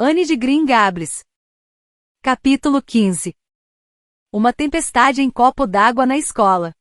Anne de Green Gables. Capítulo 15. Uma tempestade em copo d'água na escola.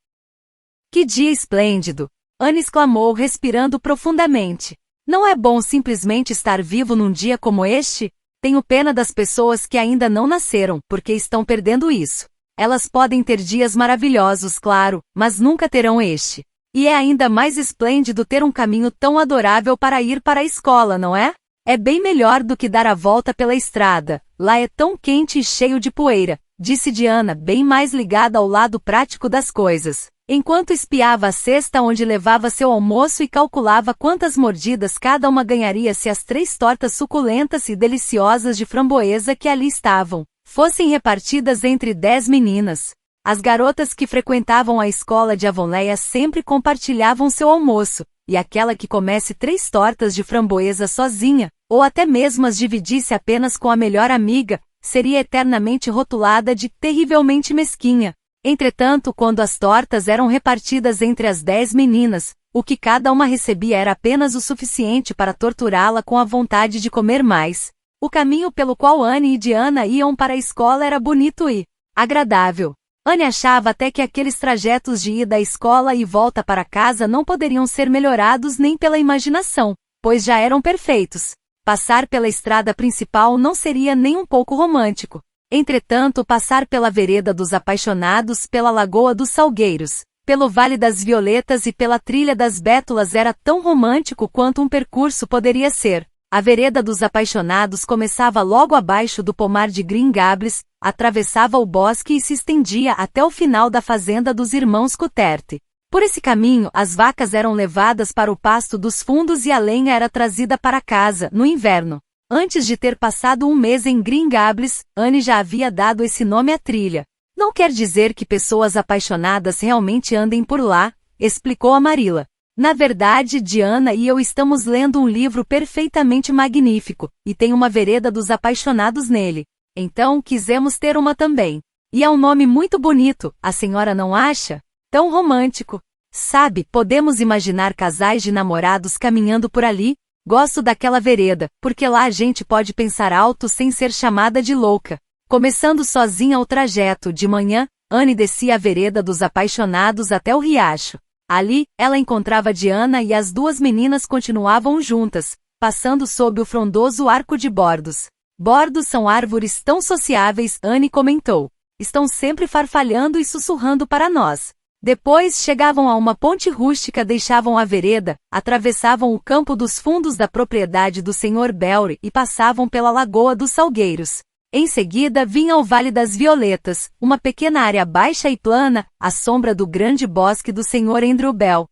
Que dia esplêndido! Anne exclamou, respirando profundamente. Não é bom simplesmente estar vivo num dia como este? Tenho pena das pessoas que ainda não nasceram, porque estão perdendo isso. Elas podem ter dias maravilhosos, claro, mas nunca terão este. E é ainda mais esplêndido ter um caminho tão adorável para ir para a escola, não é? É bem melhor do que dar a volta pela estrada. Lá é tão quente e cheio de poeira, disse Diana, bem mais ligada ao lado prático das coisas, enquanto espiava a cesta onde levava seu almoço e calculava quantas mordidas cada uma ganharia se as 3 tortas suculentas e deliciosas de framboesa que ali estavam fossem repartidas entre 10 meninas. As garotas que frequentavam a escola de Avonlea sempre compartilhavam seu almoço, e aquela que comesse 3 tortas de framboesa sozinha, ou até mesmo as dividisse apenas com a melhor amiga, seria eternamente rotulada de terrivelmente mesquinha. Entretanto, quando as tortas eram repartidas entre as 10 meninas, o que cada uma recebia era apenas o suficiente para torturá-la com a vontade de comer mais. O caminho pelo qual Anne e Diana iam para a escola era bonito e agradável. Anne achava até que aqueles trajetos de ida à escola e volta para casa não poderiam ser melhorados nem pela imaginação, pois já eram perfeitos. Passar pela estrada principal não seria nem um pouco romântico. Entretanto, passar pela vereda dos apaixonados, pela Lagoa dos Salgueiros, pelo Vale das Violetas e pela Trilha das Bétulas era tão romântico quanto um percurso poderia ser. A vereda dos apaixonados começava logo abaixo do pomar de Green Gables, atravessava o bosque e se estendia até o final da fazenda dos irmãos Cuterte. Por esse caminho, as vacas eram levadas para o pasto dos fundos e a lenha era trazida para casa, no inverno. Antes de ter passado um mês em Green Gables, Anne já havia dado esse nome à trilha. Não quer dizer que pessoas apaixonadas realmente andem por lá, explicou a Marilla. Na verdade, Diana e eu estamos lendo um livro perfeitamente magnífico, e tem uma vereda dos apaixonados nele. Então, quisemos ter uma também. E é um nome muito bonito, a senhora não acha? Tão romântico. Sabe, podemos imaginar casais de namorados caminhando por ali. Gosto daquela vereda, porque lá a gente pode pensar alto sem ser chamada de louca. Começando sozinha o trajeto, de manhã, Anne descia a vereda dos apaixonados até o riacho. Ali, ela encontrava Diana e as 2 meninas continuavam juntas, passando sob o frondoso arco de bordos. Bordos são árvores tão sociáveis, Anne comentou. Estão sempre farfalhando e sussurrando para nós. Depois chegavam a uma ponte rústica, deixavam a vereda, atravessavam o campo dos fundos da propriedade do Sr. Belry e passavam pela Lagoa dos Salgueiros. Em seguida vinha o Vale das Violetas, uma pequena área baixa e plana, à sombra do grande bosque do Sr. Andrew Bell.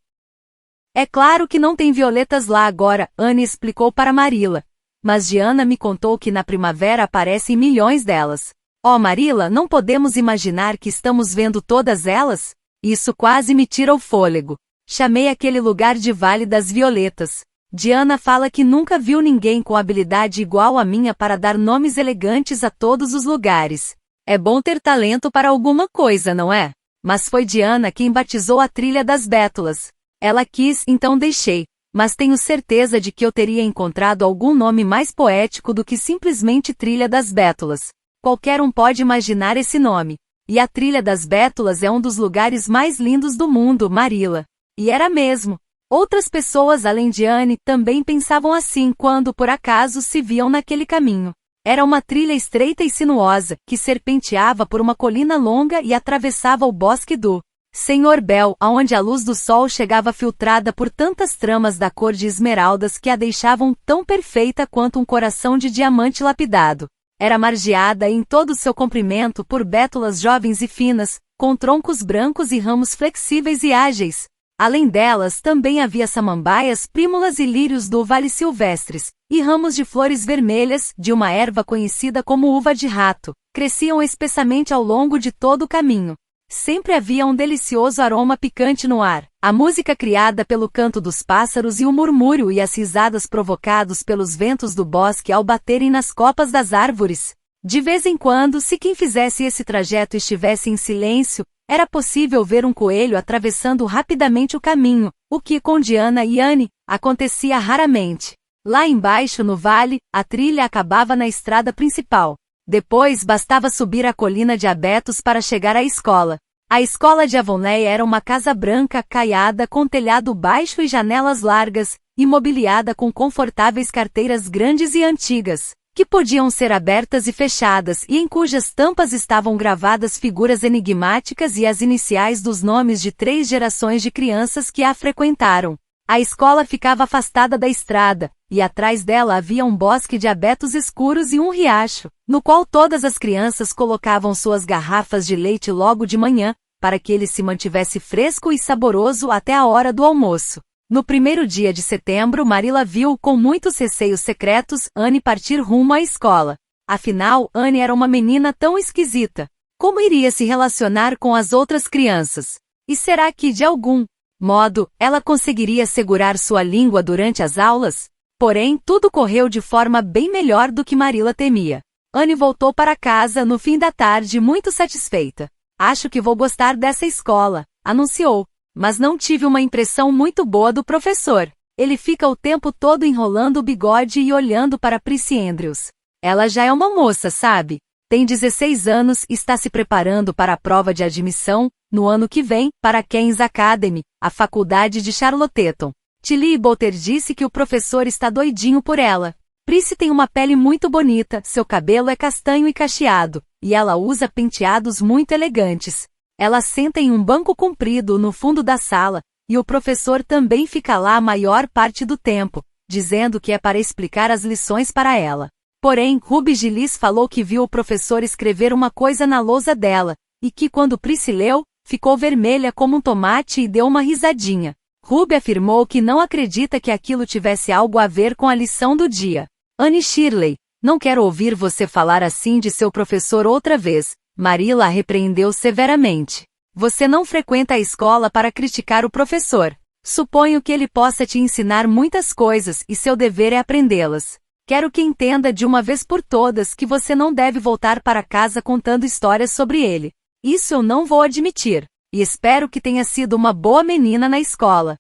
É claro que não tem violetas lá agora, Anne explicou para Marilla. Mas Diana me contou que na primavera aparecem milhões delas. Oh, Marilla, não podemos imaginar que estamos vendo todas elas? Isso quase me tira o fôlego. Chamei aquele lugar de Vale das Violetas. Diana fala que nunca viu ninguém com habilidade igual à minha para dar nomes elegantes a todos os lugares. É bom ter talento para alguma coisa, não é? Mas foi Diana quem batizou a Trilha das Bétulas. Ela quis, então deixei. Mas tenho certeza de que eu teria encontrado algum nome mais poético do que simplesmente Trilha das Bétulas. Qualquer um pode imaginar esse nome. E a Trilha das Bétulas é um dos lugares mais lindos do mundo, Marilla. E era mesmo. Outras pessoas além de Anne também pensavam assim quando por acaso se viam naquele caminho. Era uma trilha estreita e sinuosa, que serpenteava por uma colina longa e atravessava o bosque do Sr. Bell, aonde a luz do sol chegava filtrada por tantas tramas da cor de esmeraldas que a deixavam tão perfeita quanto um coração de diamante lapidado. Era margeada em todo o seu comprimento por bétulas jovens e finas, com troncos brancos e ramos flexíveis e ágeis. Além delas também havia samambaias, prímulas e lírios do vale silvestres, e ramos de flores vermelhas, de uma erva conhecida como uva de rato, cresciam espessamente ao longo de todo o caminho. Sempre havia um delicioso aroma picante no ar. A música criada pelo canto dos pássaros e o murmúrio e as risadas provocados pelos ventos do bosque ao baterem nas copas das árvores. De vez em quando, se quem fizesse esse trajeto estivesse em silêncio, era possível ver um coelho atravessando rapidamente o caminho, o que com Diana e Anne acontecia raramente. Lá embaixo no vale, a trilha acabava na estrada principal. Depois bastava subir a colina de abetos para chegar à escola. A escola de Avonlea era uma casa branca caiada com telhado baixo e janelas largas, imobiliada com confortáveis carteiras grandes e antigas, que podiam ser abertas e fechadas e em cujas tampas estavam gravadas figuras enigmáticas e as iniciais dos nomes de 3 gerações de crianças que a frequentaram. A escola ficava afastada da estrada, e atrás dela havia um bosque de abetos escuros e um riacho, no qual todas as crianças colocavam suas garrafas de leite logo de manhã, para que ele se mantivesse fresco e saboroso até a hora do almoço. No primeiro dia de setembro, Marilla viu, com muitos receios secretos, Anne partir rumo à escola. Afinal, Anne era uma menina tão esquisita. Como iria se relacionar com as outras crianças? E será que, de algum modo, ela conseguiria segurar sua língua durante as aulas? Porém, tudo correu de forma bem melhor do que Marilla temia. Anne voltou para casa no fim da tarde muito satisfeita. Acho que vou gostar dessa escola, anunciou. Mas não tive uma impressão muito boa do professor. Ele fica o tempo todo enrolando o bigode e olhando para Prissy Andrews. Ela já é uma moça, sabe? Tem 16 anos e está se preparando para a prova de admissão, no ano que vem, para a King's Academy, a faculdade de Charlottetown. Tilly Boulter disse que o professor está doidinho por ela. Prissy tem uma pele muito bonita, seu cabelo é castanho e cacheado, e ela usa penteados muito elegantes. Ela senta em um banco comprido no fundo da sala, e o professor também fica lá a maior parte do tempo, dizendo que é para explicar as lições para ela. Porém, Ruby Gillis falou que viu o professor escrever uma coisa na lousa dela, e que quando Prissy leu, ficou vermelha como um tomate e deu uma risadinha. Ruby afirmou que não acredita que aquilo tivesse algo a ver com a lição do dia. Anne Shirley, não quero ouvir você falar assim de seu professor outra vez. Marilla a repreendeu severamente. Você não frequenta a escola para criticar o professor. Suponho que ele possa te ensinar muitas coisas e seu dever é aprendê-las. Quero que entenda de uma vez por todas que você não deve voltar para casa contando histórias sobre ele. Isso eu não vou admitir, e espero que tenha sido uma boa menina na escola.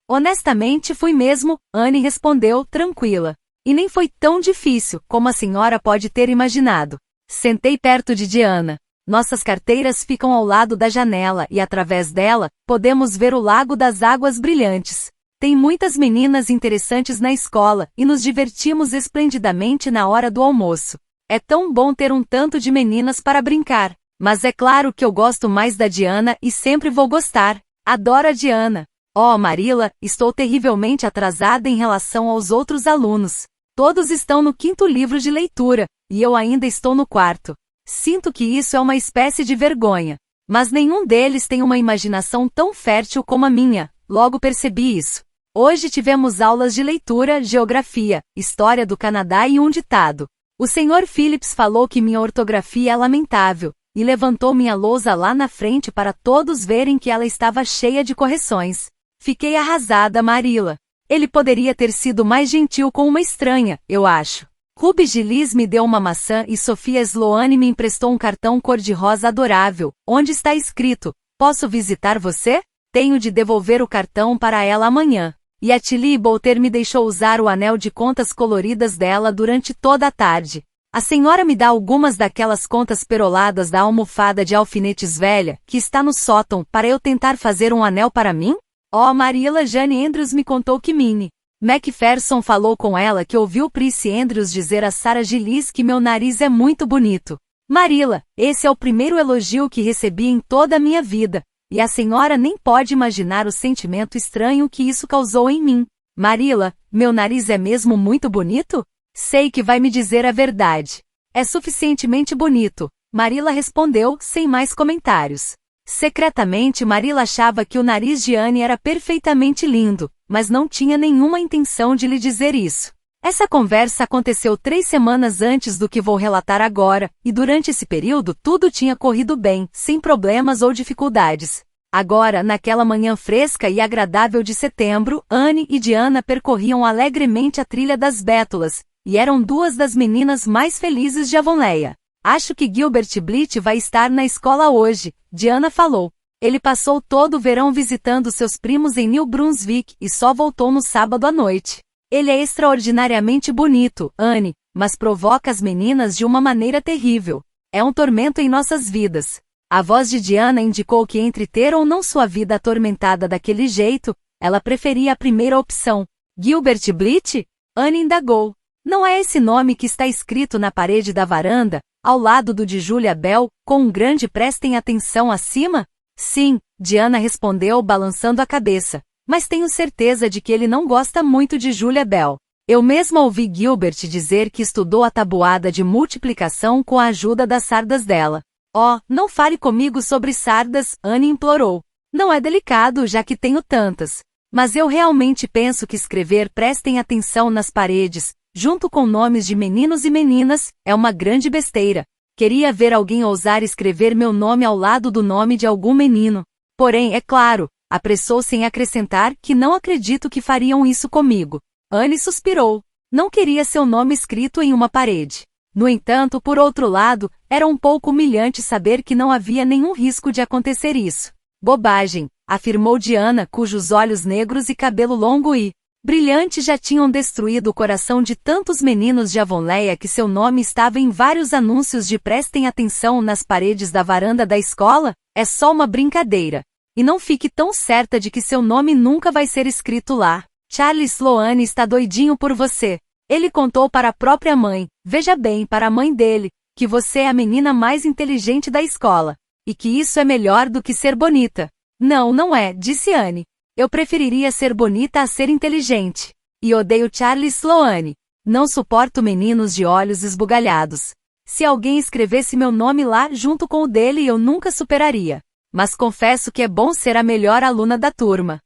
Honestamente fui mesmo, Anne respondeu, tranquila. E nem foi tão difícil, como a senhora pode ter imaginado. Sentei perto de Diana. Nossas carteiras ficam ao lado da janela e através dela, podemos ver o Lago das Águas Brilhantes. Tem muitas meninas interessantes na escola e nos divertimos esplendidamente na hora do almoço. É tão bom ter um tanto de meninas para brincar. Mas é claro que eu gosto mais da Diana e sempre vou gostar. Adoro a Diana. Oh, Marilla, estou terrivelmente atrasada em relação aos outros alunos. Todos estão no 5º livro de leitura, e eu ainda estou no 4º. Sinto que isso é uma espécie de vergonha. Mas nenhum deles tem uma imaginação tão fértil como a minha, logo percebi isso. Hoje tivemos aulas de leitura, geografia, história do Canadá e um ditado. O Sr. Phillips falou que minha ortografia é lamentável, e levantou minha lousa lá na frente para todos verem que ela estava cheia de correções. Fiquei arrasada, Marilla. Ele poderia ter sido mais gentil com uma estranha, eu acho. Ruby Gillis me deu uma maçã e Sofia Sloane me emprestou um cartão cor-de-rosa adorável, onde está escrito, posso visitar você? Tenho de devolver o cartão para ela amanhã. E a Tilly Boulter me deixou usar o anel de contas coloridas dela durante toda a tarde. A senhora me dá algumas daquelas contas peroladas da almofada de alfinetes velha, que está no sótão, para eu tentar fazer um anel para mim? Oh, Marilla Jane Andrews me contou que Minnie Macpherson falou com ela que ouviu Prissy Andrews dizer a Sarah Gillis que meu nariz é muito bonito. Marilla, esse é o primeiro elogio que recebi em toda a minha vida, e a senhora nem pode imaginar o sentimento estranho que isso causou em mim. Marilla, meu nariz é mesmo muito bonito? Sei que vai me dizer a verdade. É suficientemente bonito, Marilla respondeu, sem mais comentários. Secretamente Marilla achava que o nariz de Anne era perfeitamente lindo, mas não tinha nenhuma intenção de lhe dizer isso. Essa conversa aconteceu 3 semanas antes do que vou relatar agora, e durante esse período tudo tinha corrido bem, sem problemas ou dificuldades. Agora, naquela manhã fresca e agradável de setembro, Anne e Diana percorriam alegremente a trilha das Bétulas, e eram 2 das meninas mais felizes de Avonlea. Acho que Gilbert Blythe vai estar na escola hoje, Diana falou. Ele passou todo o verão visitando seus primos em New Brunswick e só voltou no sábado à noite. Ele é extraordinariamente bonito, Anne, mas provoca as meninas de uma maneira terrível. É um tormento em nossas vidas. A voz de Diana indicou que entre ter ou não sua vida atormentada daquele jeito, ela preferia a primeira opção. Gilbert Blythe? Anne indagou. Não é esse nome que está escrito na parede da varanda, ao lado do de Julia Bell, com um grande prestem atenção acima? Sim, Diana respondeu balançando a cabeça. Mas tenho certeza de que ele não gosta muito de Julia Bell. Eu mesma ouvi Gilbert dizer que estudou a tabuada de multiplicação com a ajuda das sardas dela. Oh, não fale comigo sobre sardas, Anne implorou. Não é delicado, já que tenho tantas. Mas eu realmente penso que escrever prestem atenção nas paredes, junto com nomes de meninos e meninas, é uma grande besteira. Queria ver alguém ousar escrever meu nome ao lado do nome de algum menino. Porém, é claro, apressou-se em acrescentar que não acredito que fariam isso comigo. Anne suspirou. Não queria seu nome escrito em uma parede. No entanto, por outro lado, era um pouco humilhante saber que não havia nenhum risco de acontecer isso. Bobagem, afirmou Diana, cujos olhos negros e cabelo longo e brilhante já tinham destruído o coração de tantos meninos de Avonlea que seu nome estava em vários anúncios de prestem atenção nas paredes da varanda da escola. É só uma brincadeira. E não fique tão certa de que seu nome nunca vai ser escrito lá. Charles Sloane está doidinho por você. Ele contou para a própria mãe, veja bem, para a mãe dele, que você é a menina mais inteligente da escola. E que isso é melhor do que ser bonita. Não, não é, disse Anne. Eu preferiria ser bonita a ser inteligente. E odeio Charles Sloane. Não suporto meninos de olhos esbugalhados. Se alguém escrevesse meu nome lá junto com o dele, eu nunca superaria. Mas confesso que é bom ser a melhor aluna da turma.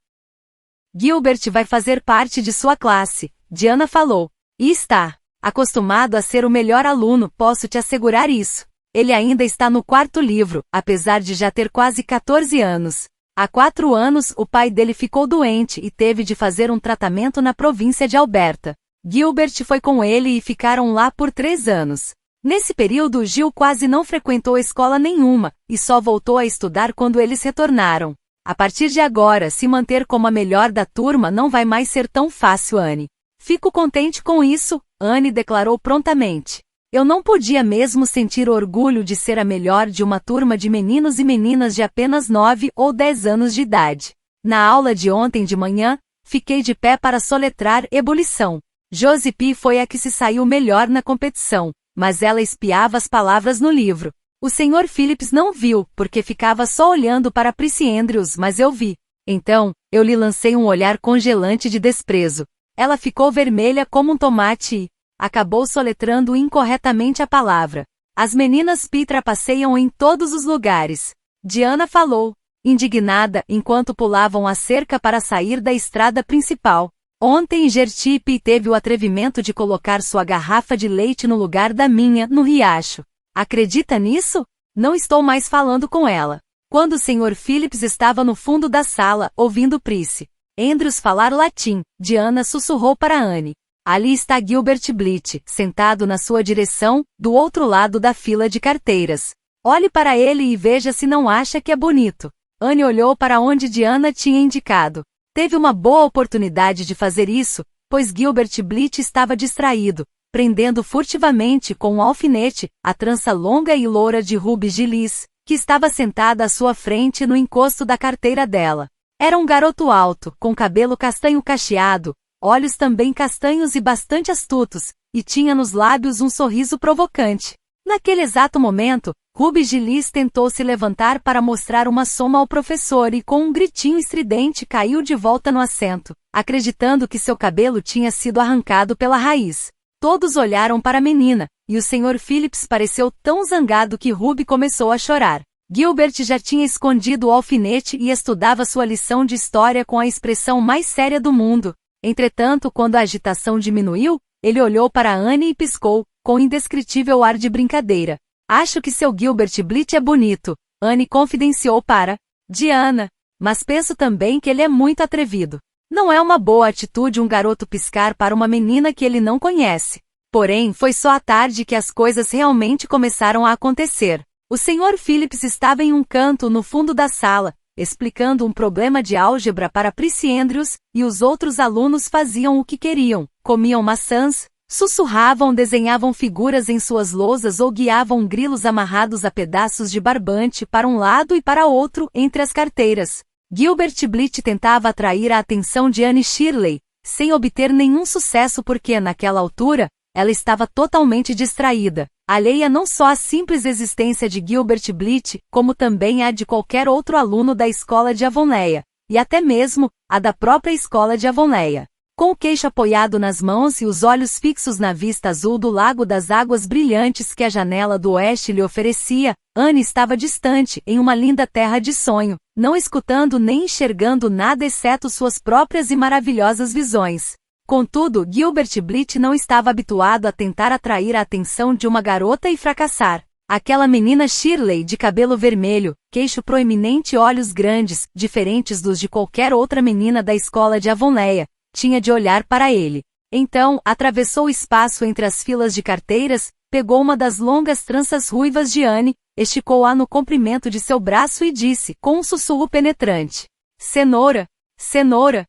Gilbert vai fazer parte de sua classe, Diana falou. E está acostumado a ser o melhor aluno, posso te assegurar isso. Ele ainda está no 4º livro, apesar de já ter quase 14 anos. Há 4 anos, o pai dele ficou doente e teve de fazer um tratamento na província de Alberta. Gilbert foi com ele e ficaram lá por 3 anos. Nesse período, Gil quase não frequentou escola nenhuma, e só voltou a estudar quando eles retornaram. A partir de agora, se manter como a melhor da turma não vai mais ser tão fácil, Anne. Fico contente com isso, Anne declarou prontamente. Eu não podia mesmo sentir orgulho de ser a melhor de uma turma de meninos e meninas de apenas 9 ou 10 anos de idade. Na aula de ontem de manhã, fiquei de pé para soletrar ebulição. Josie P. foi a que se saiu melhor na competição, mas ela espiava as palavras no livro. O Sr. Phillips não viu, porque ficava só olhando para Prissy Andrews, mas eu vi. Então, eu lhe lancei um olhar congelante de desprezo. Ela ficou vermelha como um tomate e acabou soletrando incorretamente a palavra. As meninas P trapaceiam em todos os lugares. Diana falou, indignada, enquanto pulavam a cerca para sair da estrada principal. Ontem Gertie P teve o atrevimento de colocar sua garrafa de leite no lugar da minha, no riacho. Acredita nisso? Não estou mais falando com ela. Quando o Sr. Phillips estava no fundo da sala, ouvindo Prissy Andrews falar latim, Diana sussurrou para Anne. Ali está Gilbert Blythe, sentado na sua direção, do outro lado da fila de carteiras. Olhe para ele e veja se não acha que é bonito. Anne olhou para onde Diana tinha indicado. Teve uma boa oportunidade de fazer isso, pois Gilbert Blythe estava distraído, prendendo furtivamente com um alfinete a trança longa e loura de Ruby Gillis, que estava sentada à sua frente no encosto da carteira dela. Era um garoto alto, com cabelo castanho cacheado, olhos também castanhos e bastante astutos, e tinha nos lábios um sorriso provocante. Naquele exato momento, Ruby Gillis tentou se levantar para mostrar uma soma ao professor e com um gritinho estridente caiu de volta no assento, acreditando que seu cabelo tinha sido arrancado pela raiz. Todos olharam para a menina, e o Sr. Phillips pareceu tão zangado que Ruby começou a chorar. Gilbert já tinha escondido o alfinete e estudava sua lição de história com a expressão mais séria do mundo. Entretanto, quando a agitação diminuiu, ele olhou para Anne e piscou, com indescritível ar de brincadeira. Acho que seu Gilbert Blythe é bonito, Anne confidenciou para Diana. Mas penso também que ele é muito atrevido. Não é uma boa atitude um garoto piscar para uma menina que ele não conhece. Porém, foi só à tarde que as coisas realmente começaram a acontecer. O Sr. Phillips estava em um canto no fundo da sala, explicando um problema de álgebra para Prissy Andrews, e os outros alunos faziam o que queriam, comiam maçãs, sussurravam, desenhavam figuras em suas lousas ou guiavam grilos amarrados a pedaços de barbante para um lado e para outro entre as carteiras. Gilbert Blythe tentava atrair a atenção de Anne Shirley, sem obter nenhum sucesso porque, naquela altura, ela estava totalmente distraída, alheia não só à simples existência de Gilbert Blythe, como também à de qualquer outro aluno da escola de Avonlea, e até mesmo a da própria escola de Avonlea. Com o queixo apoiado nas mãos e os olhos fixos na vista azul do lago das águas brilhantes que a janela do oeste lhe oferecia, Anne estava distante, em uma linda terra de sonho, não escutando nem enxergando nada exceto suas próprias e maravilhosas visões. Contudo, Gilbert Blythe não estava habituado a tentar atrair a atenção de uma garota e fracassar. Aquela menina Shirley de cabelo vermelho, queixo proeminente e olhos grandes, diferentes dos de qualquer outra menina da escola de Avonlea, tinha de olhar para ele. Então, atravessou o espaço entre as filas de carteiras, pegou uma das longas tranças ruivas de Anne, esticou-a no comprimento de seu braço e disse, com um sussurro penetrante: "Cenoura! Cenoura!"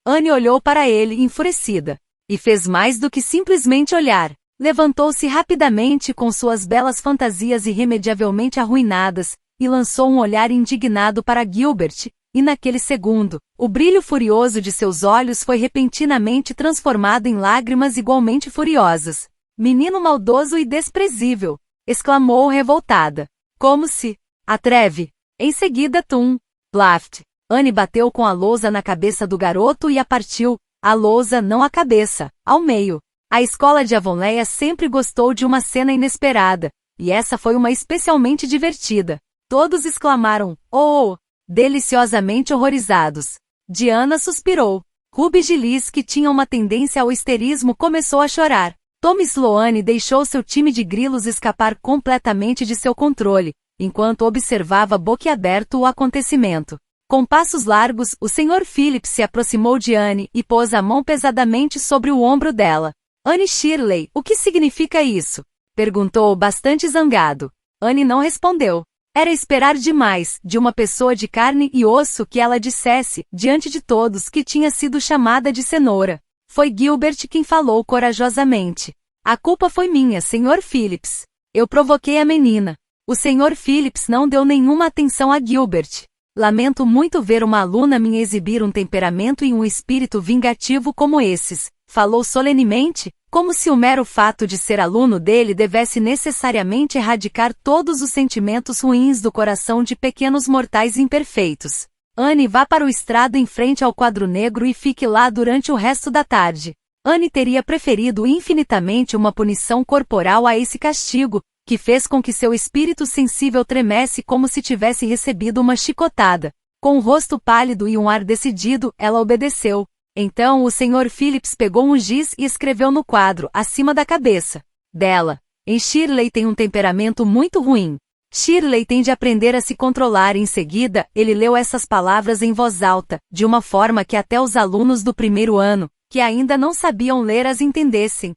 Anne olhou para ele enfurecida. E fez mais do que simplesmente olhar. Levantou-se rapidamente com suas belas fantasias irremediavelmente arruinadas, e lançou um olhar indignado para Gilbert, e naquele segundo, o brilho furioso de seus olhos foi repentinamente transformado em lágrimas igualmente furiosas. "Menino maldoso e desprezível!" exclamou revoltada. "Como se atreve!" Em seguida, tum, plaft. Anne bateu com a lousa na cabeça do garoto e a partiu, a lousa não a cabeça, ao meio. A escola de Avonlea sempre gostou de uma cena inesperada, e essa foi uma especialmente divertida. Todos exclamaram, "Oh!", deliciosamente horrorizados. Diana suspirou. Ruby Gillis, que tinha uma tendência ao histerismo, começou a chorar. Tom Sloane deixou seu time de grilos escapar completamente de seu controle, enquanto observava boquiaberto o acontecimento. Com passos largos, o Sr. Phillips se aproximou de Anne e pôs a mão pesadamente sobre o ombro dela. "Anne Shirley, o que significa isso?", perguntou bastante zangado. Anne não respondeu. Era esperar demais, de uma pessoa de carne e osso, que ela dissesse, diante de todos, que tinha sido chamada de cenoura. Foi Gilbert quem falou corajosamente. "A culpa foi minha, Sr. Phillips. Eu provoquei a menina." O Sr. Phillips não deu nenhuma atenção a Gilbert. "Lamento muito ver uma aluna minha exibir um temperamento e um espírito vingativo como esses", falou solenemente, como se o mero fato de ser aluno dele devesse necessariamente erradicar todos os sentimentos ruins do coração de pequenos mortais imperfeitos. "Anne, vá para o estrado em frente ao quadro negro e fique lá durante o resto da tarde." Anne teria preferido infinitamente uma punição corporal a esse castigo, que fez com que seu espírito sensível tremesse como se tivesse recebido uma chicotada. Com o rosto pálido e um ar decidido, ela obedeceu. Então o Sr. Phillips pegou um giz e escreveu no quadro, acima da cabeça dela: "Em Shirley tem um temperamento muito ruim. Shirley tem de aprender a se controlar." Em seguida, ele leu essas palavras em voz alta, de uma forma que até os alunos do primeiro ano, que ainda não sabiam ler, as entendessem.